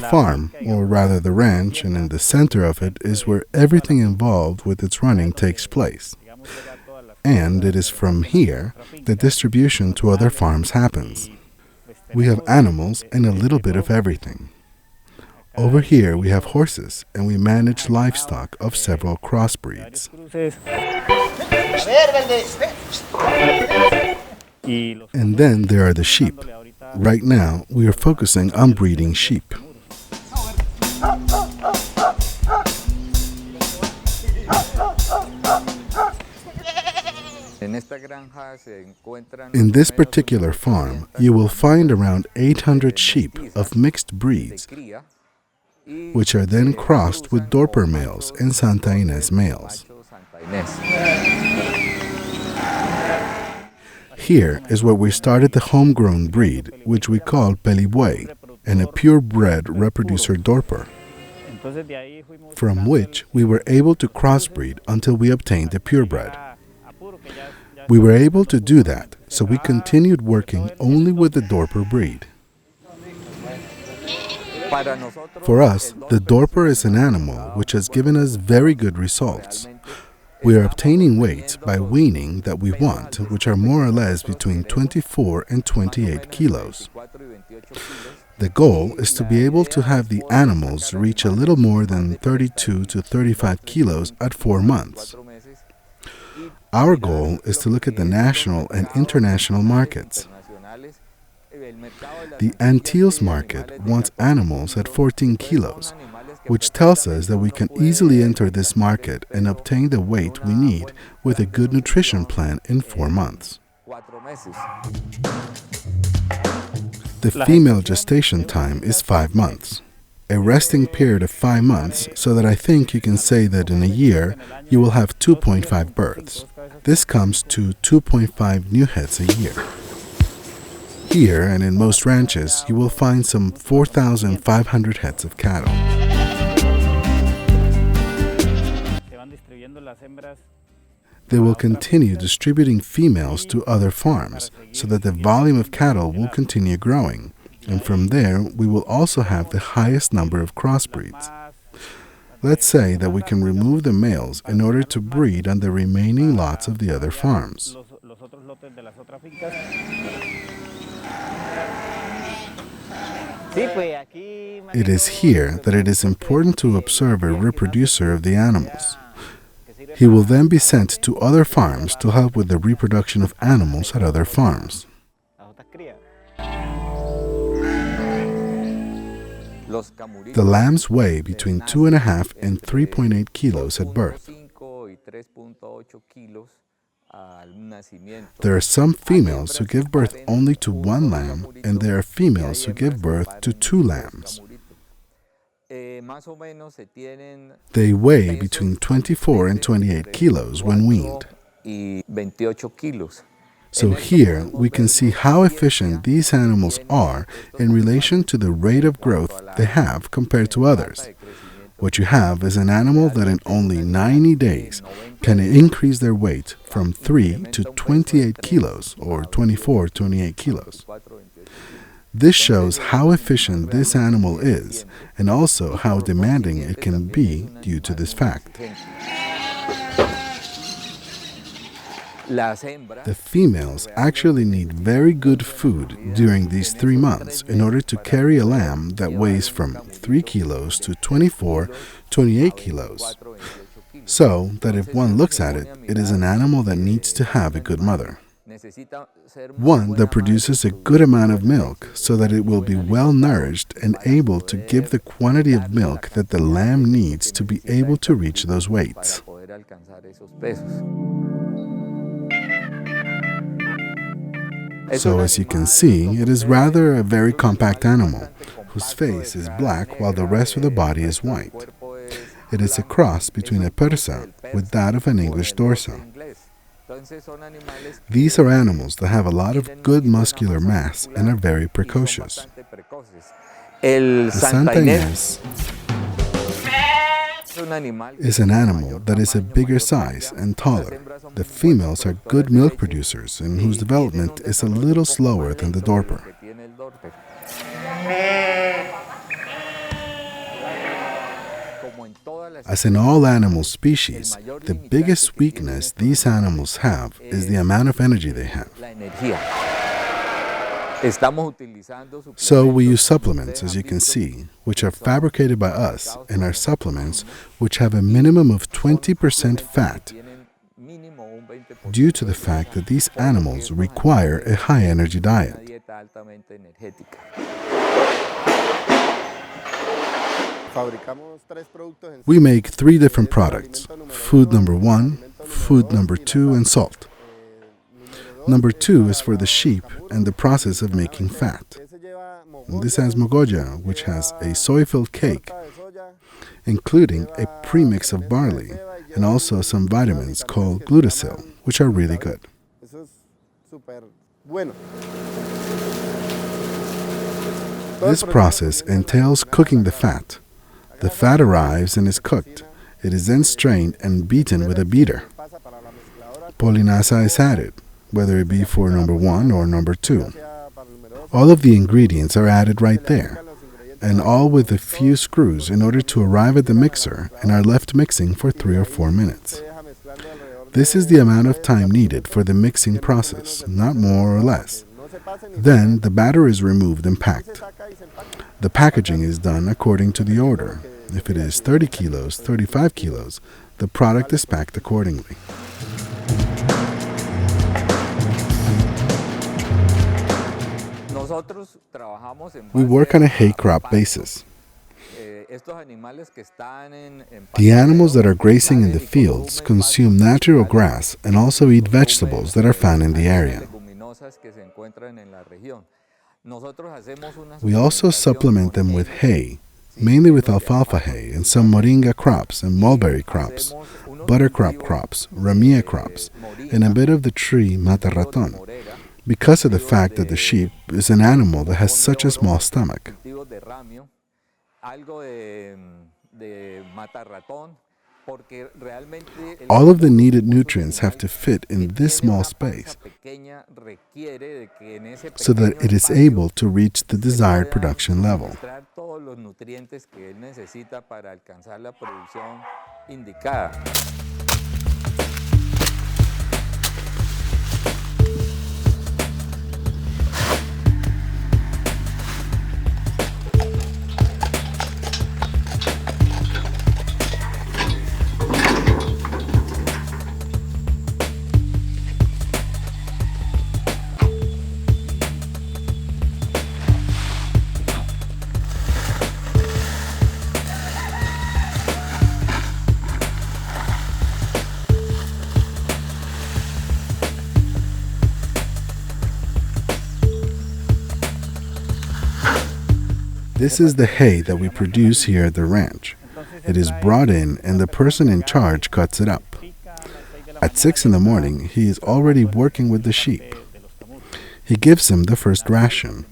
farm, or rather the ranch, and in the center of it is where everything involved with its running takes place. And it is from here that distribution to other farms happens. We have animals and a little bit of everything. Over here we have horses, and we manage livestock of several crossbreeds. And then there are the sheep. Right now, we are focusing on breeding sheep. In this particular farm, you will find around 800 sheep of mixed breeds, which are then crossed with Dorper males and Santa Ynez males. Here is where we started the homegrown breed, which we call Pelibuey, and a purebred reproducer Dorper, from which we were able to crossbreed until we obtained the purebred. We were able to do that, so we continued working only with the Dorper breed. For us, the Dorper is an animal which has given us very good results. We are obtaining weights by weaning that we want, which are more or less between 24 and 28 kilos. The goal is to be able to have the animals reach a little more than 32 to 35 kilos at 4 months. Our goal is to look at the national and international markets. The Antilles market wants animals at 14 kilos, which tells us that we can easily enter this market and obtain the weight we need with a good nutrition plan in 4 months. The female gestation time is 5 months. A resting period of 5 months, so that I think you can say that in a year you will have 2.5 births. This comes to 2.5 new heads a year. Here and in most ranches, you will find some 4,500 heads of cattle. They will continue distributing females to other farms so that the volume of cattle will continue growing. And from there, we will also have the highest number of crossbreeds. Let's say that we can remove the males in order to breed on the remaining lots of the other farms. It is here that it is important to observe a reproducer of the animals. He will then be sent to other farms to help with the reproduction of animals at other farms. The lambs weigh between 2.5 and 3.8 kilos at birth. There are some females who give birth only to 1 lamb, and there are females who give birth to 2 lambs. They weigh between 24 and 28 kilos when weaned. So here we can see how efficient these animals are in relation to the rate of growth they have compared to others. What you have is an animal that in only 90 days can increase their weight from 3 to 28 kilos or 24, 28 kilos. This shows how efficient this animal is and also how demanding it can be due to this fact. The females actually need very good food during these 3 months in order to carry a lamb that weighs from 3 kilos to 24, 28 kilos. So that if one looks at it, it is an animal that needs to have a good mother. One that produces a good amount of milk so that it will be well nourished and able to give the quantity of milk that the lamb needs to be able to reach those weights. So as you can see, it is rather a very compact animal, whose face is black while the rest of the body is white. It is a cross between a Persa with that of an English Dorsa. These are animals that have a lot of good muscular mass and are very precocious. The Santa Ynez is an animal that is a bigger size and taller. The females are good milk producers and whose development is a little slower than the Dorper. As in all animal species, the biggest weakness these animals have is the amount of energy they have. So we use supplements, as you can see, which are fabricated by us, and are supplements which have a minimum of 20% fat, due to the fact that these animals require a high energy diet. We make 3 different products: food number 1, food number 2, and salt. Number 2 is for the sheep and the process of making fat. And this has mogoja, which has a soy-filled cake, including a premix of barley, and also some vitamins called glutathione, which are really good. This process entails cooking the fat. The fat arrives and is cooked. It is then strained and beaten with a beater. Polinasa is added, whether it be for number 1 or number 2. All of the ingredients are added right there, and all with a few screws in order to arrive at the mixer, and are left mixing for 3 or 4 minutes. This is the amount of time needed for the mixing process, not more or less. Then the batter is removed and packed. The packaging is done according to the order. If it is 30 kilos, 35 kilos, the product is packed accordingly. We work on a hay crop basis. The animals that are grazing in the fields consume natural grass and also eat vegetables that are found in the area. We also supplement them with hay, mainly with alfalfa hay and some moringa crops and mulberry crops, buttercrop crops, ramia crops, and a bit of the tree mata-raton, because of the fact that the sheep is an animal that has such a small stomach. All of the needed nutrients have to fit in this small space so that it is able to reach the desired production level. This is the hay that we produce here at the ranch. It is brought in and the person in charge cuts it up. At 6 in the morning, he is already working with the sheep. He gives them the first ration,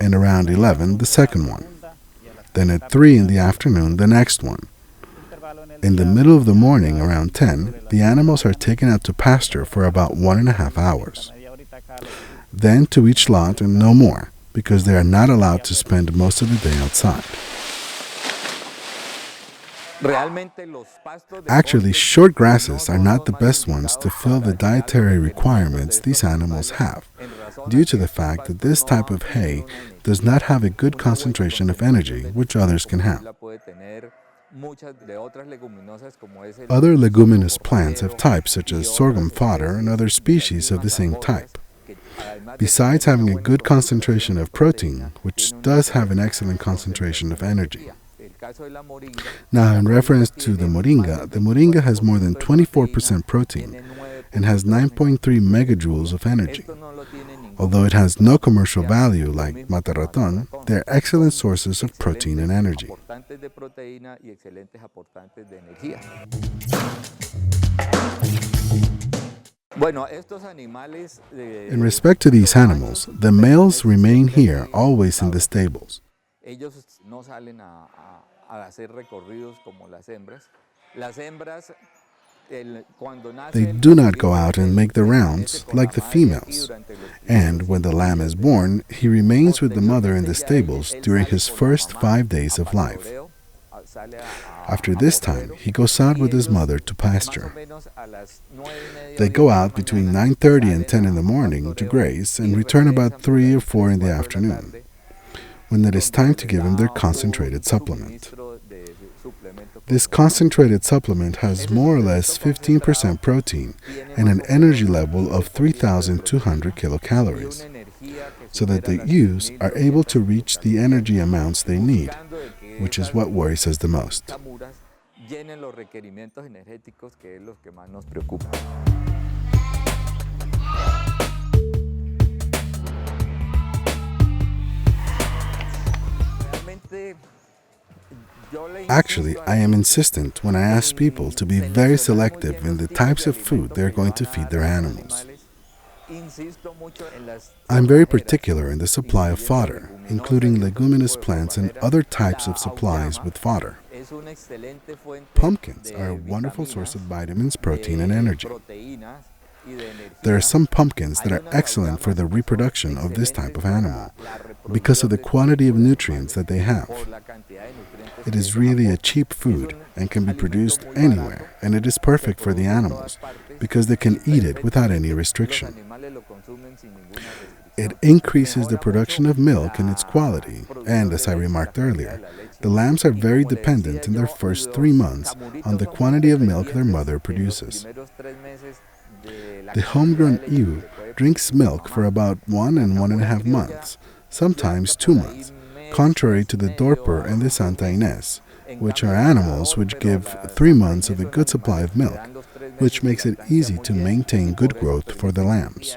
and around 11, the second one. Then at 3 in the afternoon, the next one. In the middle of the morning, around 10, the animals are taken out to pasture for about 1.5 hours. Then to each lot and no more, because they are not allowed to spend most of the day outside. Actually, short grasses are not the best ones to fill the dietary requirements these animals have, due to the fact that this type of hay does not have a good concentration of energy, which others can have. Other leguminous plants have types such as sorghum fodder and other species of the same type. Besides having a good concentration of protein, which does have an excellent concentration of energy. Now, in reference to the Moringa has more than 24% protein and has 9.3 megajoules of energy. Although it has no commercial value like mata-raton, they are excellent sources of protein and energy. In respect to these animals, the males remain here always in the stables. They do not go out and make the rounds like the females, and when the lamb is born, he remains with the mother in the stables during his first 5 days of life. After this time, he goes out with his mother to pasture. They go out between 9:30 and 10 in the morning to graze and return about 3 or 4 in the afternoon, when it is time to give him their concentrated supplement. This concentrated supplement has more or less 15% protein and an energy level of 3,200 kilocalories, so that the ewes are able to reach the energy amounts they need, which is what worries us the most. Actually, I am insistent when I ask people to be very selective in the types of food they are going to feed their animals. I'm very particular in the supply of fodder, including leguminous plants and other types of supplies with fodder. Pumpkins are a wonderful source of vitamins, protein, and energy. There are some pumpkins that are excellent for the reproduction of this type of animal because of the quantity of nutrients that they have. It is really a cheap food and can be produced anywhere, and it is perfect for the animals because they can eat it without any restriction. It increases the production of milk and its quality, and as I remarked earlier, the lambs are very dependent in their first 3 months on the quantity of milk their mother produces. The homegrown ewe drinks milk for about 1 and 1.5 months, sometimes 2 months, contrary to the Dorper and the Santa Ynez, which are animals which give 3 months of a good supply of milk, which makes it easy to maintain good growth for the lambs.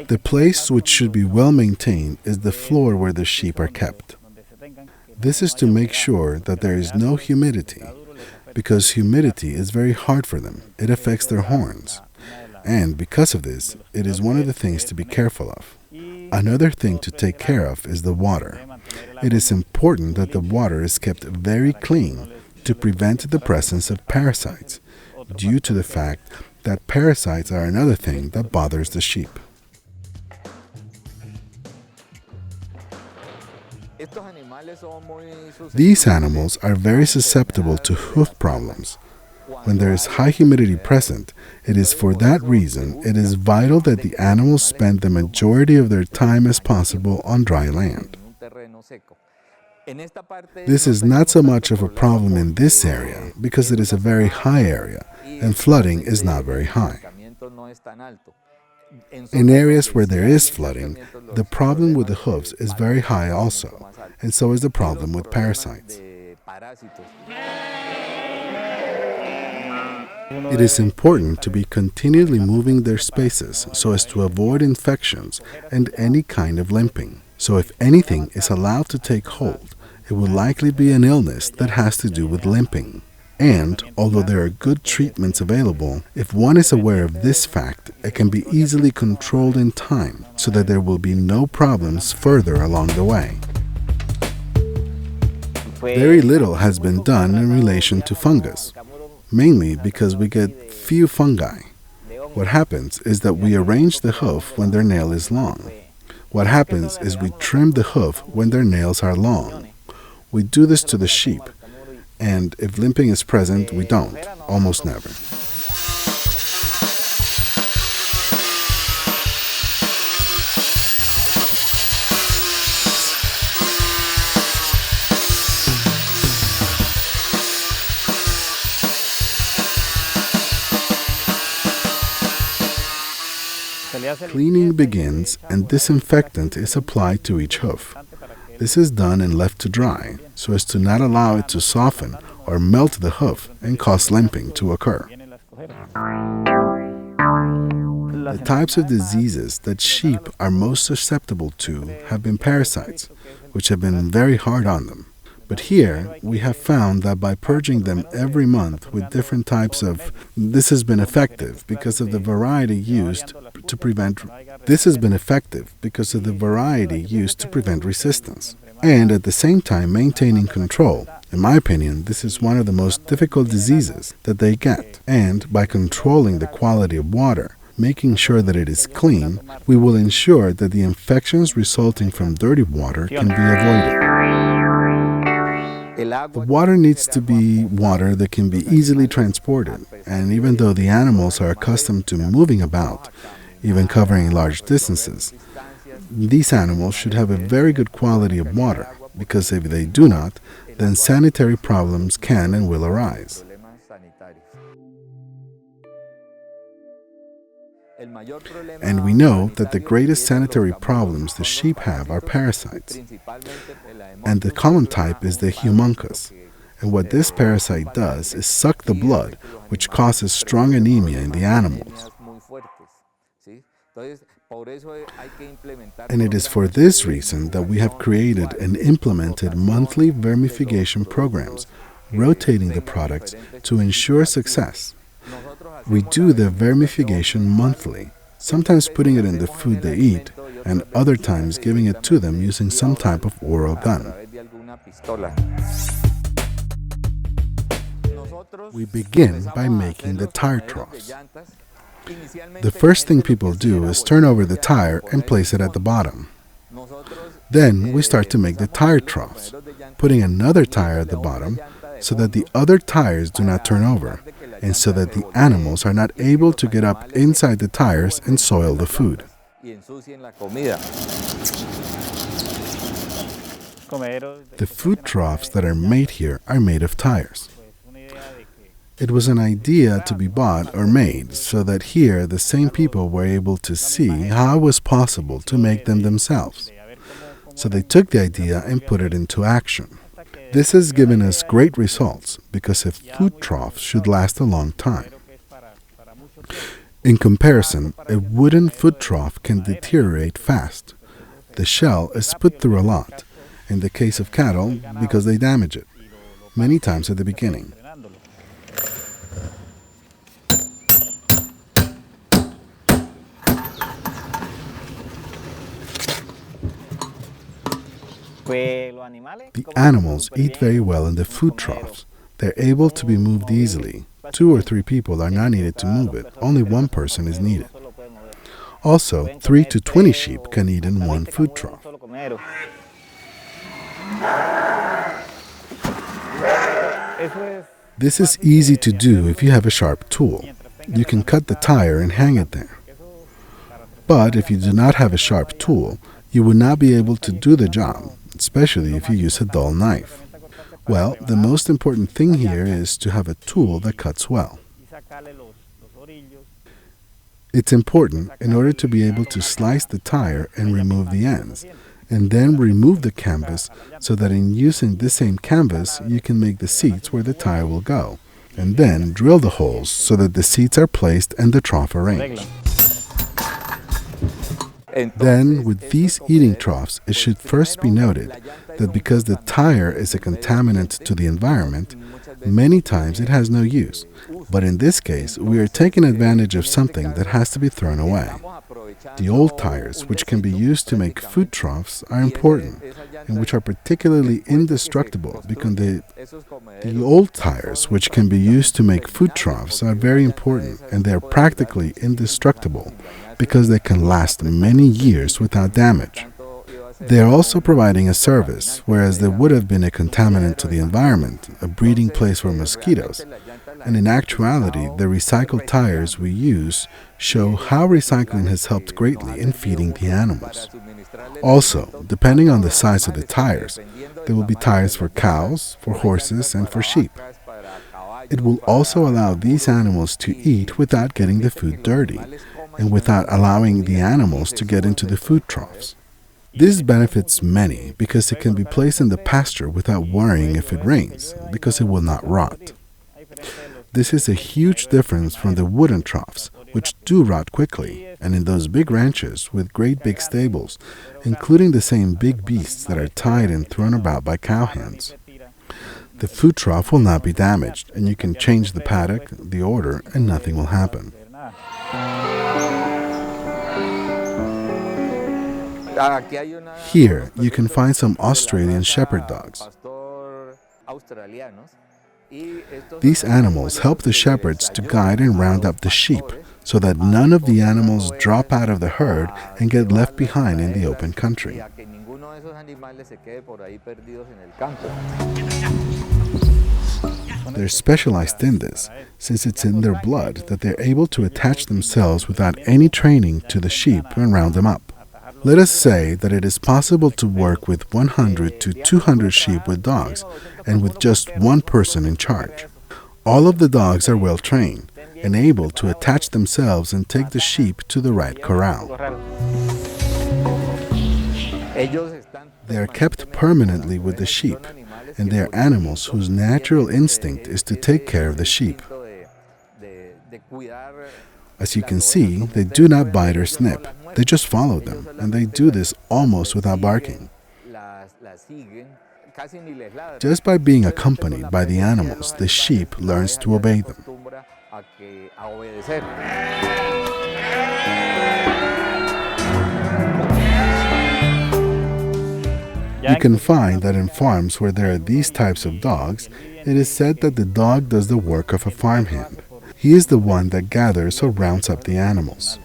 The place which should be well maintained is the floor where the sheep are kept. This is to make sure that there is no humidity, because humidity is very hard for them. It affects their horns. And because of this, it is one of the things to be careful of. Another thing to take care of is the water. It is important that the water is kept very clean to prevent the presence of parasites, due to the fact that parasites are another thing that bothers the sheep. These animals are very susceptible to hoof problems. When there is high humidity present, it is for that reason it is vital that the animals spend the majority of their time as possible on dry land. This is not so much of a problem in this area because it is a very high area and flooding is not very high. In areas where there is flooding, the problem with the hoofs is very high also, and so is the problem with parasites. It is important to be continually moving their spaces so as to avoid infections and any kind of limping. So if anything is allowed to take hold, it will likely be an illness that has to do with limping. And, although there are good treatments available, if one is aware of this fact, it can be easily controlled in time so that there will be no problems further along the way. Very little has been done in relation to fungus, mainly because we get few fungi. What happens is that we arrange the hoof when their nail is long. What happens is we trim the hoof when their nails are long. We do this to the sheep, and if limping is present, we don't, almost never. Cleaning begins and disinfectant is applied to each hoof. This is done and left to dry, so as to not allow it to soften or melt the hoof and cause limping to occur. The types of diseases that sheep are most susceptible to have been parasites, which have been very hard on them. But here, we have found that by purging them every month with different types of... This has been effective because of the variety used to prevent resistance. And at the same time maintaining control. In my opinion, this is one of the most difficult diseases that they get. And by controlling the quality of water, Making sure that it is clean, we will ensure that the infections resulting from dirty water can be avoided. The water needs to be water that can be easily transported, and even though the animals are accustomed to moving about, even covering large distances, these animals should have a very good quality of water, because if they do not, then sanitary problems can and will arise. And we know that the greatest sanitary problems the sheep have are parasites. And the common type is the homuncus. And what this parasite does is suck the blood, which causes strong anemia in the animals. And it is for this reason that we have created and implemented monthly vermification programs, rotating the products to ensure success. We do the vermification monthly, sometimes putting it in the food they eat, and other times giving it to them using some type of oral gun. We begin by making the tire troughs. The first thing people do is turn over the tire and place it at the bottom. Then we start to make the tire troughs, putting another tire at the bottom so that the other tires do not turn over, and so that the animals are not able to get up inside the tires and soil the food. The food troughs that are made here are made of tires. It was an idea to be bought or made so that here the same people were able to see how it was possible to make them themselves. So they took the idea and put it into action. This has given us great results because a food trough should last a long time. In comparison, a wooden food trough can deteriorate fast. The shell is put through a lot, in the case of cattle, because they damage it, many times at the beginning. The animals eat very well in the food troughs. They're able to be moved easily. 2 or 3 people are not needed to move it. Only one person is needed. Also, 3 to 20 sheep can eat in one food trough. This is easy to do if you have a sharp tool. You can cut the tire and hang it there. But if you do not have a sharp tool, you will not be able to do the job, especially if you use a dull knife. Well, the most important thing here is to have a tool that cuts well. It's important in order to be able to slice the tire and remove the ends, and then remove the canvas so that in using this same canvas you can make the seats where the tire will go, and then drill the holes so that the seats are placed and the trough arranged. Then, with these eating troughs, it should first be noted that because the tire is a contaminant to the environment, many times it has no use. But in this case, we are taking advantage of something that has to be thrown away. The old tires, which can be used to make food troughs, are important, and which are particularly indestructible because the old tires, which can be used to make food troughs, are very important, and they are practically indestructible because they can last many years without damage. They are also providing a service, whereas they would have been a contaminant to the environment, a breeding place for mosquitoes. And in actuality, the recycled tires we use show how recycling has helped greatly in feeding the animals. Also, depending on the size of the tires, there will be tires for cows, for horses, and for sheep. It will also allow these animals to eat without getting the food dirty, and without allowing the animals to get into the food troughs. This benefits many because it can be placed in the pasture without worrying if it rains, because it will not rot. This is a huge difference from the wooden troughs, which do rot quickly, and in those big ranches with great big stables, including the same big beasts that are tied and thrown about by cowhands. The food trough will not be damaged, and you can change the paddock, the order, and nothing will happen. Here, you can find some Australian shepherd dogs. These animals help the shepherds to guide and round up the sheep so that none of the animals drop out of the herd and get left behind in the open country. They're specialized in this, since it's in their blood that they're able to attach themselves without any training to the sheep and round them up. Let us say that it is possible to work with 100 to 200 sheep with dogs and with just one person in charge. All of the dogs are well trained and able to attach themselves and take the sheep to the right corral. They are kept permanently with the sheep, and they are animals whose natural instinct is to take care of the sheep. As you can see, they do not bite or snip. They just follow them, and they do this almost without barking. Just by being accompanied by the animals, the sheep learns to obey them. You can find that in farms where there are these types of dogs, it is said that the dog does the work of a farmhand. He is the one that gathers or rounds up the animals.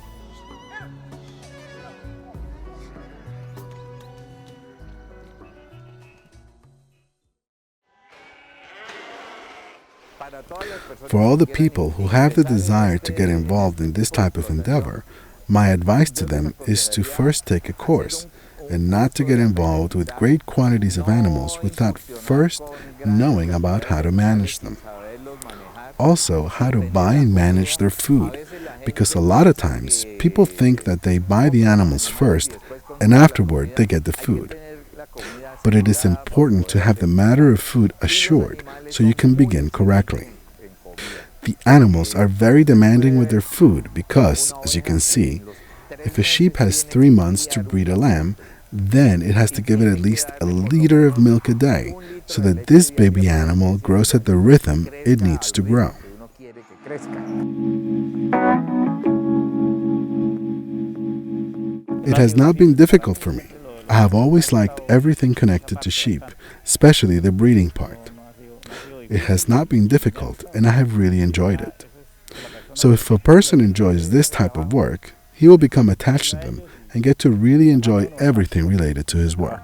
For all the people who have the desire to get involved in this type of endeavor, my advice to them is to first take a course and not to get involved with great quantities of animals without first knowing about how to manage them. Also, how to buy and manage their food, because a lot of times people think that they buy the animals first and afterward they get the food. But it is important to have the matter of food assured so you can begin correctly. The animals are very demanding with their food because, as you can see, if a sheep has 3 months to breed a lamb, then it has to give it at least a liter of milk a day so that this baby animal grows at the rhythm it needs to grow. It has not been difficult for me. I have always liked everything connected to sheep, especially the breeding part. It has not been difficult, and I have really enjoyed it. So if a person enjoys this type of work, he will become attached to them and get to really enjoy everything related to his work.